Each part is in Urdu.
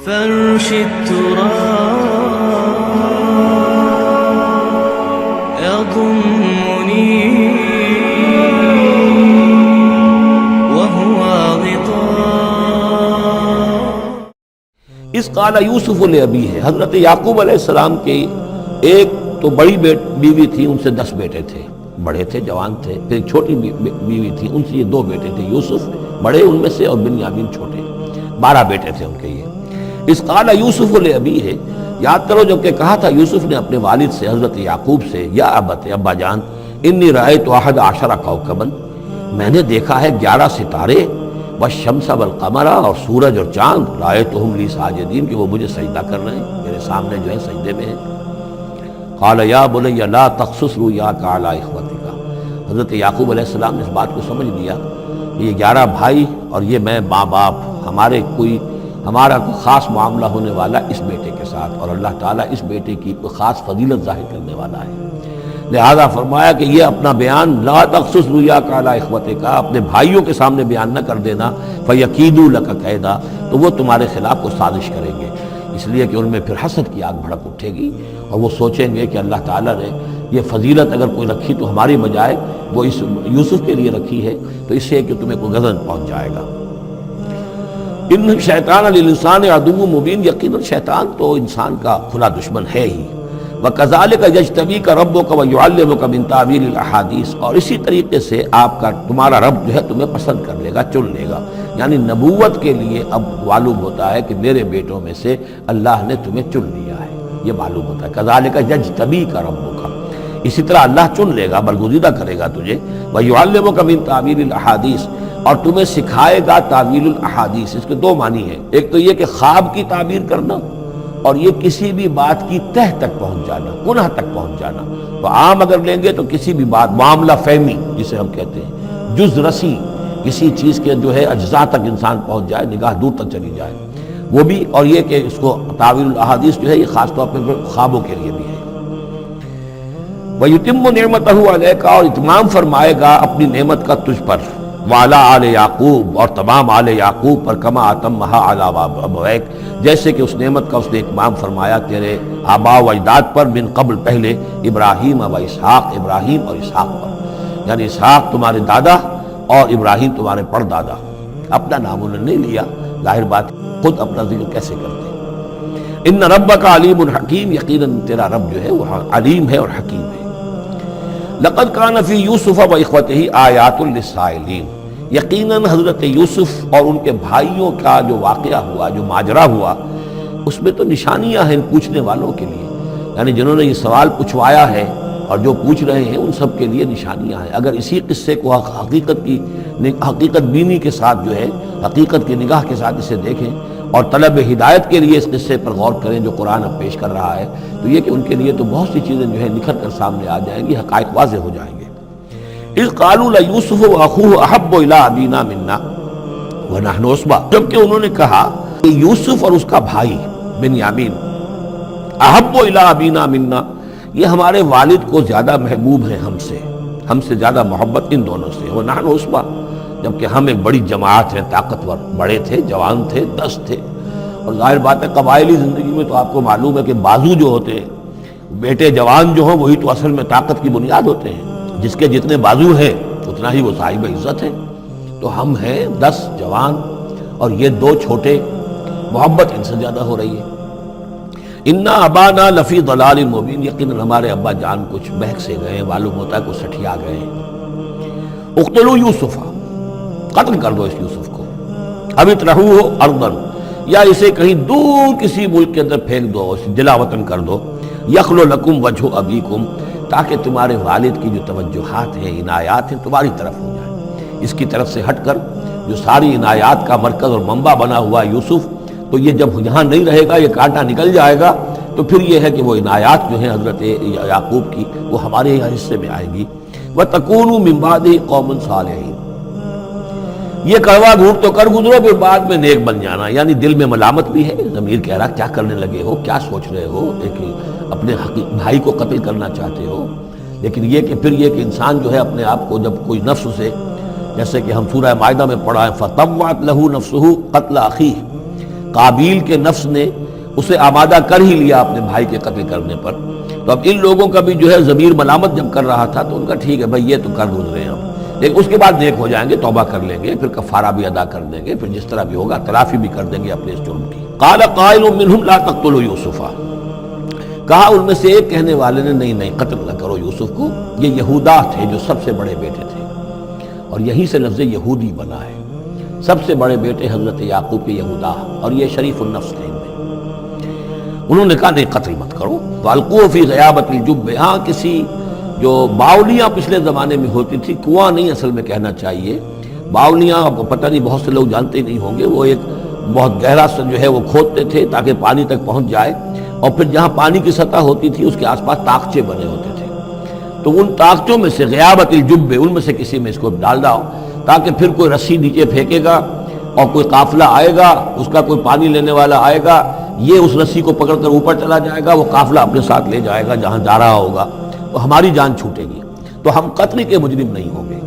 فرش التراب يضمني وهو غطاء. اس قال یوسف لابیہ، حضرت یعقوب علیہ السلام کی ایک تو بڑی بیوی تھی، ان سے 10 بیٹے تھے، بڑے تھے، جوان تھے. پھر ایک چھوٹی بیوی تھی، ان سے یہ 2 بیٹے تھے، یوسف بڑے ان میں سے اور بنیامین چھوٹے. 12 بیٹے تھے ان کے. یہ اس قال یوسف لابیہ، یاد کرو جب کہ کہا تھا یوسف نے اپنے والد سے، حضرت یعقوب سے، یا ابت، ابا جان، انی رأیت 11 کوكبا، میں نے دیکھا ہے 11 ستارے، والشمس والقمر، اور سورج اور چاند، رأیتهم لی ساجدین، کہ وہ مجھے سجدہ کر رہے ہیں، میرے سامنے جو ہے سجدے میں ہیں. قال یا بنی لا تقصص رؤیاک علی اخوتک، حضرت یعقوب علیہ السلام نے اس بات کو سمجھ لیا کہ یہ 11 بھائی اور یہ میں ماں باپ، ہمارا کوئی خاص معاملہ ہونے والا اس بیٹے کے ساتھ، اور اللہ تعالیٰ اس بیٹے کی کوئی خاص فضیلت ظاہر کرنے والا ہے. لہذا فرمایا کہ یہ اپنا بیان لا تقصص رؤیاک علی اخوتک، اپنے بھائیوں کے سامنے بیان نہ کر دینا، فیکیدوا لک کیدا، تو وہ تمہارے خلاف کو سازش کریں گے، اس لیے کہ ان میں پھر حسد کی آگ بھڑک اٹھے گی، اور وہ سوچیں گے کہ اللہ تعالیٰ نے یہ فضیلت اگر کوئی رکھی تو ہماری بجائے وہ اس یوسف کے لیے رکھی ہے، تو اس سے کہ تمہیں کوئی غضب پہنچ جائے گا. ان شیطان للانسان عدو مبین، یقیناً شیطان تو انسان کا کھلا دشمن ہے ہی. وَكَذَلِكَ يَجْتَبِيكَ رَبُّكَ وَيُعَلِّمُكَ مِن تَأْوِيلِ الْأَحَادِيثِ، اور اسی طریقے سے تمہارا رب جو ہے تمہیں پسند کر لے گا، چن لے گا. یعنی نبوت کے لیے اب معلوم ہوتا ہے کہ میرے بیٹوں میں سے اللہ نے تمہیں چن لیا ہے، یہ معلوم ہوتا ہے. كَذَلِكَ يَجْتَبِيكَ رَبُّكَ، اسی طرح اللہ چن لے گا، برگزیدہ کرے گا تجھے. وَيُعَلِّمُكَ مِن تَأْوِيلِ الْأَحَادِيثِ، اور تمہیں سکھائے گا تعویل الاحادیث. اس کے 2 معنی ہیں، ایک تو یہ کہ خواب کی تعبیر کرنا، اور یہ کسی بھی بات کی تہ تک پہنچ جانا، کنہ تک پہنچ جانا. تو عام اگر لیں گے تو کسی بھی بات، معاملہ فہمی جسے ہم کہتے ہیں، جز رسی، کسی چیز کے جو ہے اجزاء تک انسان پہنچ جائے، نگاہ دور تک چلی جائے، وہ بھی. اور یہ کہ اس کو تعویل الاحادیث جو ہے یہ خاص طور پہ خوابوں کے لیے بھی ہے. وَيُتِمُّ نِعْمَتَهُ عَلَيْكَ، اور اتمام فرمائے گا اپنی نعمت کا تجھ پر، وعلی آل یعقوب، اور تمام آل یعقوب پر، کما اتمھا علی ابویک، جیسے کہ اس نعمت کا اس نے اتمام فرمایا تیرے آباء و اجداد پر، من قبل پہلے، ابراہیم و اسحاق، ابراہیم اور اسحاق پر. یعنی اسحاق تمہارے دادا اور ابراہیم تمہارے پردادا. اپنا نام انہوں نے نہیں لیا، ظاہر بات خود اپنا ذکر کیسے کرتے. ان ربک علیم حکیم، یقیناً تیرا رب جو ہے وہ علیم ہے اور حکیم ہے. لقد کان فی یوسف و اخوتہ آیات للسائلین، یقیناً حضرت یوسف اور ان کے بھائیوں کا جو واقعہ ہوا، جو ماجرا ہوا، اس میں تو نشانیاں ہیں پوچھنے والوں کے لیے. یعنی جنہوں نے یہ سوال پوچھوایا ہے اور جو پوچھ رہے ہیں ان سب کے لیے نشانیاں ہیں. اگر اسی قصے کو حقیقت بینی کے ساتھ جو ہے، حقیقت کی نگاہ کے ساتھ اسے دیکھیں اور طلب ہدایت کے لیے اس قصے پر غور کریں جو قرآن اب پیش کر رہا ہے، تو یہ کہ ان کے لیے تو بہت سی چیزیں جو ہے نکھر کر سامنے آ جائیں گی، حقائق واضح ہو جائیں گے. اذ قالوا لیوسف واخوہ احب الی ابینا منا ونحن عصبہ، جبکہ انہوں نے کہا کہ یوسف اور اس کا بھائی بنیامین احب الی ابینا منا، یہ ہمارے والد کو زیادہ محبوب ہیں ہم سے زیادہ محبت ان دونوں سے. ونحن عصبہ، جبکہ ہم ایک بڑی جماعت ہیں، طاقتور، بڑے تھے، جوان تھے، 10 تھے. اور ظاہر بات ہے قبائلی زندگی میں تو آپ کو معلوم ہے کہ بازو جو ہوتے ہیں، بیٹے جوان جو ہوں وہی تو اصل میں طاقت کی بنیاد ہوتے ہیں. جس کے جتنے بازو ہیں اتنا ہی وہ صاحب عزت ہے. تو ہم ہیں 10 جوان اور یہ 2 چھوٹے، محبت ان سے زیادہ ہو رہی ہے. انا ابانا لفی ضلال مبین، یقیناً ہمارے ابا جان کچھ بہک سے گئے، معلوم ہوتا ہے کچھ سٹھیا گئے. اقتلوا یوسف، قتل کر دو اس یوسف کو، اب اطرحوہ ارضا، یا اسے کہیں دور کسی ملک کے اندر پھینک دو، اسے جلا وطن کر دو. یخلو لکم وجہ ابیکم، تاکہ تمہارے والد کی جو توجہات ہیں، عنایات ہیں، تمہاری طرف ہو جائیں. اس کی طرف سے ہٹ کر جو ساری عنایات کا مرکز اور منبع بنا ہوا یوسف، تو یہ جب یہاں نہیں رہے گا، یہ کانٹا نکل جائے گا، تو پھر یہ ہے کہ وہ عنایات جو ہیں حضرت یعقوب کی وہ ہمارے حصے میں آئیں گی. وَتَكُونُوا مِن بَعْدِهِ قَوْمٌ صَالِحِينَ، یہ کڑوا گھوٹ تو کر گزرو پھر بعد میں نیک بن جانا. یعنی دل میں ملامت بھی ہے، ضمیر کہہ رہا کیا کرنے لگے ہو، کیا سوچ رہے ہو، ایک اپنے بھائی کو قتل کرنا چاہتے ہو. لیکن یہ کہ پھر یہ کہ انسان جو ہے اپنے آپ کو جب کوئی نفس سے، جیسے کہ ہم سورہ مائدہ میں پڑھا ہے، فَطَوَّعَتْ لَهُ نَفْسُهُ قَتْلَ أَخِيهِ، قابیل کے نفس نے اسے آمادہ کر ہی لیا اپنے بھائی کے قتل کرنے پر، تو اب ان لوگوں کا بھی جو ہے ضمیر ملامت جب کر رہا تھا تو ان کا ٹھیک ہے بھائی یہ تو کر گزرے ہیں ہم، لیکن اس کے بعد نیک ہو جائیں گے، توبہ کر لیں گے، پھر کفارہ بھی ادا کر دیں گے، پھر جس طرح بھی ہوگا تلافی بھی کر دیں گے اپنے اس جرم کی۔ قال قائل منهم لا تقتلوا یوسف، کہا ان میں سے ایک کہنے والے نے نہیں قتل نہ کرو یوسف کو، یہ یہودا تھے جو سب سے بڑے بیٹے تھے، اور یہیں سے لفظ یہودی بنا ہے، سب سے بڑے بیٹے حضرت یعقوب کے یہودا، اور یہ شریف النفس تھے ان میں۔ انہوں نے کہا نہیں قتل مت کرو، فَأَلْقُوهُ فِي غَيَابَةِ الْجُبِّ، ہاں کسی جو باولیاں پچھلے زمانے میں ہوتی تھی، کنواں نہیں اصل میں کہنا چاہیے، باولیاں پتہ نہیں بہت سے لوگ جانتے نہیں ہوں گے، وہ ایک بہت گہرا سا جو ہے وہ کھودتے تھے تاکہ پانی تک پہنچ جائے، اور پھر جہاں پانی کی سطح ہوتی تھی اس کے آس پاس طاقچے بنے ہوتے تھے، تو ان طاقچوں میں سے غیابت الجب، ان میں سے کسی میں اس کو ڈال داؤ تاکہ پھر کوئی رسی نیچے پھینکے گا اور کوئی قافلہ آئے گا، اس کا کوئی پانی لینے والا آئے گا، یہ اس رسی کو پکڑ کر اوپر چلا جائے گا، وہ قافلہ اپنے ساتھ لے جائے گا جہاں جا رہا ہوگا، تو ہماری جان چھوٹے گی، تو ہم قتل کے مجرم نہیں ہوں گے۔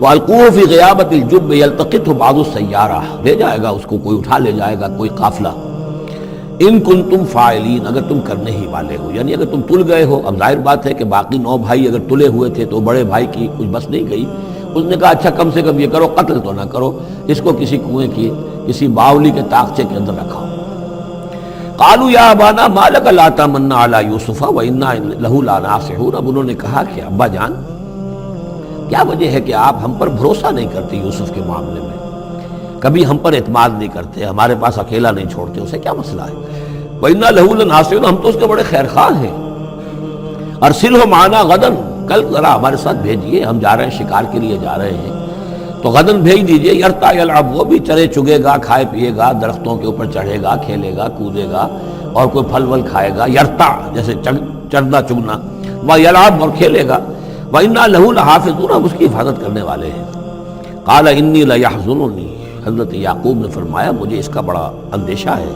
وَأَلْقُوهُ فِي غِيَابَةِ الْجُبِّ يَلْتَقِطْهُ بَعْضُ السَّيَّارَةِ، لے جائے گا اس کو، کوئی اٹھا لے جائے گا، کوئی قافلہ۔ ان کنتم فاعلین، اگر تم کرنے ہی والے ہو، یعنی اگر تم تل گئے ہو، اب ظاہر بات ہے کہ باقی 9 بھائی اگر تلے ہوئے تھے تو بڑے بھائی کی کچھ بس نہیں گئی، اس نے کہا اچھا کم سے کم یہ کرو قتل تو نہ کرو، اس کو کسی کنویں کی کسی باولی کے طاقچے کے اندر رکھاؤ۔ قالوا یا ابانا ما لک لا تمنا علی یوسف وانا لہ لناصحون، اب انہوں نے کہا کہ ابا جان کیا وجہ ہے کہ آپ ہم پر بھروسہ نہیں کرتے یوسف کے معاملے میں، کبھی ہم پر اعتماد نہیں کرتے، ہمارے پاس اکیلا نہیں چھوڑتے، اسے کیا مسئلہ ہے؟ وَإِنَّا لَهُ لَنَاصِحُونَ، ہم تو اس کے بڑے خیرخواہ ہیں۔ أَرْسِلْهُ مَعَنَا غَدًا، کل ذرا ہمارے ساتھ بھیجیے، ہم جا رہے ہیں شکار کے لیے جا رہے ہیں، تو غدن بھیج دیجئے، یرتا یلعب، وہ بھی چرے چگے گا، کھائے پیے گا، درختوں کے اوپر چڑھے گا، کھیلے گا، کودے گا، اور کوئی پھل ول کھائے گا، یرتا جیسے چرنا چگنا، وَيَلْعَبْ، اور کھیلے گا، وَإِنَّا لَهُ لَحَافِظُونَ، ہم اس کی حفاظت کرنے والے ہیں۔ قَالَ إِنِّي لَيَحْزُنُنِي، حضرت یعقوب نے فرمایا مجھے اس کا بڑا اندیشہ ہے،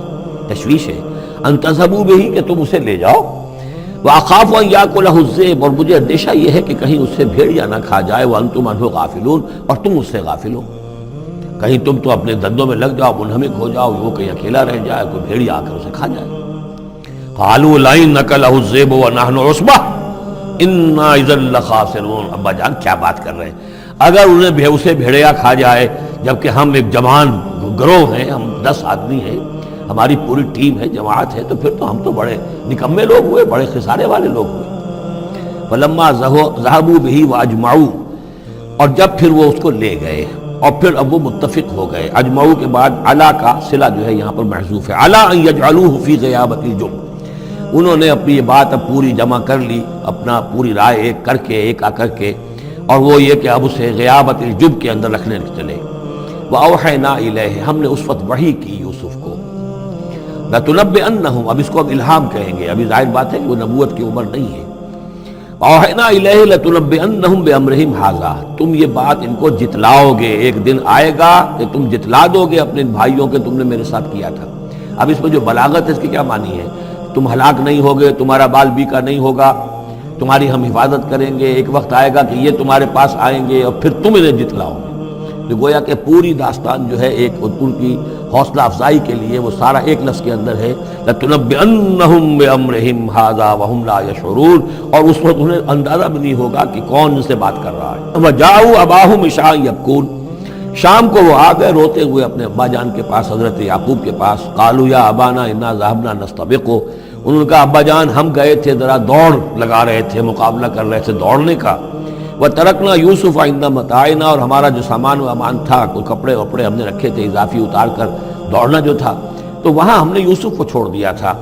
تشویش ہے، ان تذهبوا به، کہ تم اسے لے جاؤ، وَأَخَافُ أَن يَأْكُلَهُ الذِّئْبُ، اور مجھے اندیشہ یہ ہے کہ کہیں اس سے بھیڑیا نہ کھا جائے، وَأَنتُمْ عَنْهُ غَافِلُونَ، اور تم اس سے غافل ہو، کہیں تم تو اپنے دندوں میں لگ جاؤ، منہمک ہو جاؤ، وہ کہیں اکیلا رہ جائے، کوئی بھیڑیا آ کر اسے کھا جائے۔ قَالُوا لَئِن أَكَلَهُ الذِّئْبُ وَنَحْنُ عُصْبَةٌ إِنَّا إِذًا لَخَاسِرُونَ، ابا جان کیا بات کر رہے ہیں، اگر اسے بھیڑیا کھا جائے جبکہ ہم ایک جوان گروہ ہیں، ہم 10 آدمی ہیں، ہماری پوری ٹیم ہے، جماعت ہے، تو پھر تو ہم تو بڑے نکمے لوگ ہوئے، بڑے خسارے والے لوگ ہوئے۔ فلما ذهبوا به واجمعوا، اور جب پھر وہ اس کو لے گئے اور پھر اب وہ متفق ہو گئے، اجمعوا کے بعد علا کا صلہ جو ہے یہاں پر محذوف ہے، علا ان يجعلوه في غيابة الجب، انہوں نے اپنی یہ بات اب پوری جمع کر لی، اپنا پوری رائے ایک کر کے، ایک آ کر کے، اور وہ یہ کہ اب اسے غیابت الجب کے اندر رکھنے چلے۔ وَأَوْحَيْنَا إِلَيْهِ، ہم نے اس وقت وحی کی یوسف کو، لَتُنَبِّئَنَّهُمْ، اب اس کو اب الہام کہیں گے، ابھی ظاہر بات ہے کہ وہ نبوت کی عمر نہیں ہے۔ وَأَوْحَيْنَا إِلَيْهِ لَتُنَبِّئَنَّهُمْ بِأَمْرِهِمْ هَٰذَا، تم یہ بات ان کو جتلاؤ گے، ایک دن آئے گا کہ تم جتلا دو گے اپنے بھائیوں کے تم نے میرے ساتھ کیا تھا۔ اب اس میں جو بلاغت ہے اس کی کیا معنی ہے؟ تم ہلاک نہیں ہوگے، تمہارا بال بیکا نہیں ہوگا، تمہاری ہم حفاظت کریں گے، ایک وقت آئے گا کہ یہ تمہارے پاس آئیں گے اور پھر تم انہیں جتلاؤ گے۔ تو گویا کہ پوری داستان جو ہے ایک ان کی حوصلہ افزائی کے لیے وہ سارا ایک لفظ کے اندر ہے، لَتُنَبِّئَنَّهُمْ بِأَمْرِهِمْ هَٰذَا وَهُمْ لَا يَشْعُرُونَ، اور اس وقت انہیں اندازہ بھی نہیں ہوگا کہ کون ان سے بات کر رہا ہے۔ وَجَاءُوا أَبَاهُمْ عِشَاءً يَبْكُونَ، شام کو وہ آ گئے روتے ہوئے اپنے ابا جان کے پاس، حضرت یعقوب کے پاس۔ قَالُوا يَا أَبَانَا إِنَّا ذَهَبْنَا نَسْتَبِقُ، انہوں نے کہا ابا جان ہم گئے تھے، ذرا دوڑ لگا رہے تھے، مقابلہ کر رہے تھے دوڑنے کا۔ وَتَرَكْنَا يُوسُفَ عِندَ مَتَاعِنَا، اور ہمارا جو سامان و امان تھا، کوئی کپڑے وپڑے ہم نے رکھے تھے اضافی اتار کر دوڑنا جو تھا، تو وہاں ہم نے یوسف کو چھوڑ دیا تھا۔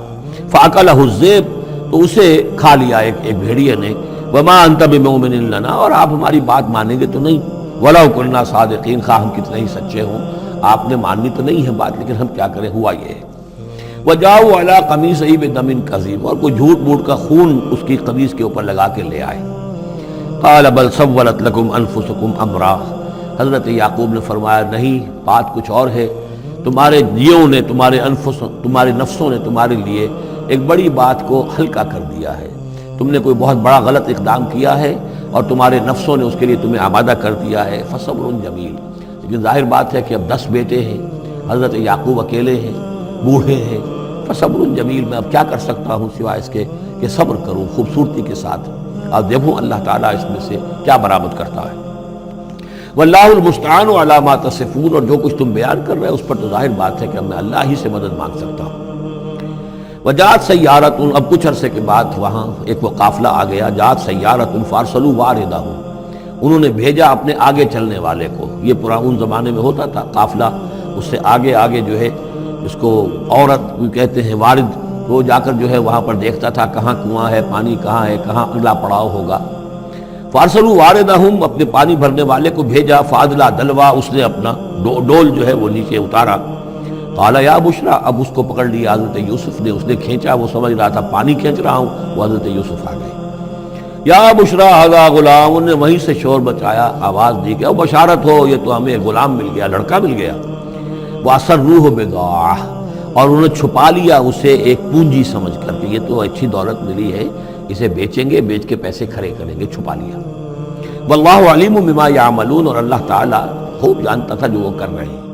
فَأَكَلَهُ الذِّئْبُ، تو اسے کھا لیا ایک بھیڑیے نے۔ وَمَا أَنْتَ بِمُؤْمِنٍ لَنَا، اور آپ ہماری بات مانیں گے تو نہیں، وَلَوْ كُنَّا صَادِقِينَ، خواہ ہم کتنے ہی سچے ہوں، آپ نے ماننی تو نہیں ہے بات، لیکن ہم کیا کریں، ہوا یہ ہے۔ وَجَاءُوا عَلَىٰ قَمِيصِهِ بِدَمٍ كَذِيبٍ، اور کوئی جھوٹ موٹ کا خون اس کی قمیص کے اوپر لگا کے لے آئے۔ قَالَ بَلْ سَوَّلَتْ لَكُمْ أَنفُسُكُمْ أَمْرًا، حضرت یعقوب نے فرمایا نہیں، بات کچھ اور ہے، تمہارے جیوں نے، تمہارے نفسوں نے تمہارے لیے ایک بڑی بات کو ہلکا کر دیا ہے، تم نے کوئی بہت بڑا غلط اقدام کیا ہے اور تمہارے نفسوں نے اس کے لیے تمہیں آمادہ کر دیا ہے۔ فصبر جمیل، لیکن ظاہر بات ہے کہ اب 10 بیٹے ہیں حضرت یعقوب اکیلے ہیں، بوڑھے ہیں، فصبر جمیل، میں اب کیا کر سکتا ہوں سوائے اس کے کہ صبر کروں خوبصورتی کے ساتھ، اور دیکھوں اللہ تعالیٰ اس میں سے کیا برآمد کرتا ہے۔ واللہ المستعان علی ما تصفون، اور جو کچھ تم بیان کر رہے ہیں اس پر تو ظاہر بات ہے کہ میں اللہ ہی سے مدد مانگ سکتا ہوں۔ وجاءت سیارۃ، اب کچھ عرصے کے بعد وہاں ایک وہ قافلہ آ گیا، جاءت سیارۃ فارسلوا واردہم، انہوں نے بھیجا اپنے آگے چلنے والے کو۔ یہ پرانے زمانے میں ہوتا تھا قافلہ، اس سے آگے آگے جو ہے اس کو عورت کہتے ہیں وارد، وہ جا کر جو ہے وہاں پر دیکھتا تھا کہاں کنواں ہے، پانی کہاں ہے، کہاں اگلا پڑاؤ ہوگا۔ فارسلوا واردہم، اپنے پانی بھرنے والے کو بھیجا، فادلا دلوا، اس نے اپنا ڈول جو ہے وہ نیچے اتارا۔ قال یا بشرا، اب اس کو پکڑ لیا حضرت یوسف نے، اس نے کھینچا، وہ سمجھ رہا تھا پانی کھینچ رہا ہوں، وہ حضرت یوسف آ گئے۔ یا بشرا ھذا غلام، انہوں نے وہیں سے شور بچایا، آواز دی کہ بشارت ہو، یہ تو ہمیں غلام مل گیا، لڑکا مل گیا۔ وَأَسَرُّوهُ بِضَاعَةً، اور انہوں نے چھپا لیا اسے ایک پونجی سمجھ کر کہ یہ تو اچھی دولت ملی ہے، اسے بیچیں گے، بیچ کے پیسے کھڑے کریں گے، چھپا لیا۔ واللہ علیم بما یعملون، اور اللہ تعالیٰ خوب جانتا تھا جو وہ کر رہے ہیں۔